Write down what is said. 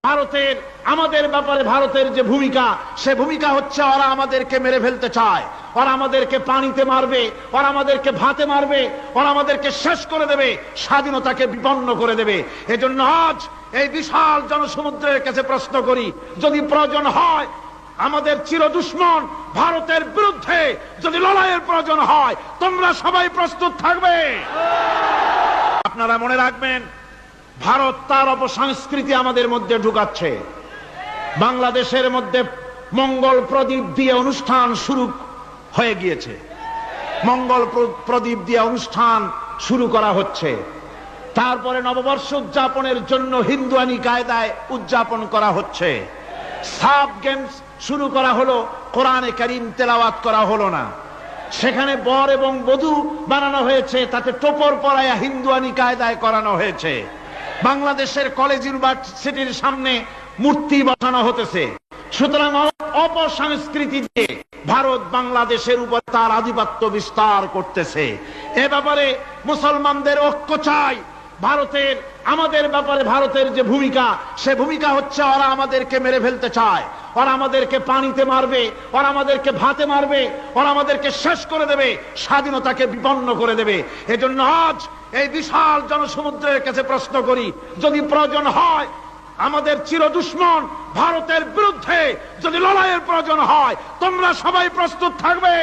ভারতের আমাদের ব্যাপারে ভারতের যে ভূমিকা, সে ভূমিকা হচ্ছে ওরা আমাদেরকে মেরে ফেলতে চায়, ওরা আমাদেরকে পানিতে মারবে, ওরা আমাদেরকে ভাতে মারবে, ওরা আমাদেরকে শেষ করে দেবে, স্বাধীনতাকে বিপন্ন করে দেবে। এজন্য আজ এই বিশাল জনসমুদ্রের কাছে প্রশ্ন করি, যদি প্রয়োজন হয় আমাদের চির দুশ্মন ভারতের বিরুদ্ধে যদি লড়াইয়ের প্রয়োজন হয়, তোমরা সবাই প্রস্তুত থাকবে। আপনারা মনে রাখবেন, ভারত তার অপসংস্কৃতি আমাদের মধ্যে ঢুকাচ্ছে। বাংলাদেশের মধ্যে মঙ্গল প্রদীপ দিয়ে অনুষ্ঠান শুরু হয়ে গিয়েছে, মঙ্গল প্রদীপ দিয়ে অনুষ্ঠান শুরু করা হচ্ছে। তারপরে নববর্ষ উদযাপনের জন্য হিন্দুয়ানি কায়দায় উদযাপন করা হচ্ছে। সাব গেমস শুরু করা হলো, কোরআনে কারীম তেলাওয়াত করা হলো না। সেখানে বর এবং বধূ বানানো হয়েছে, তাতে টোপর পরায়া হিন্দুয়ানি কায়দায় করানো হয়েছে। বাংলাদেশের কলেজ ইউনিভার্সিটির সামনে মূর্তি বসানো হতেছে। সুতরাং অপসংস্কৃতি দিয়ে ভারত বাংলাদেশের উপর তার আধিপত্য বিস্তার করতেছে। এ ব্যাপারে মুসলমানদের ঐক্য চাই। ভারতের আমাদের ব্যাপারে ভারতের যে ভূমিকা, সে ভূমিকা হচ্ছে ওরা আমাদেরকে মেরে ফেলতে চায়, ওরা আমাদেরকে পানিতে মারবে, ওরা আমাদেরকে ভাতে মারবে, ওরা আমাদেরকে শেষ করে দেবে, স্বাধীনতাকে বিপন্ন করে দেবে। এজন্য আজ এই বিশাল জনসমুদ্রের কাছে প্রশ্ন করি, যদি প্রয়োজন হয় আমাদের চির দুশ্মন ভারতের বিরুদ্ধে যদি লড়াইয়ের প্রয়োজন হয়, তোমরা সবাই প্রস্তুত থাকবে।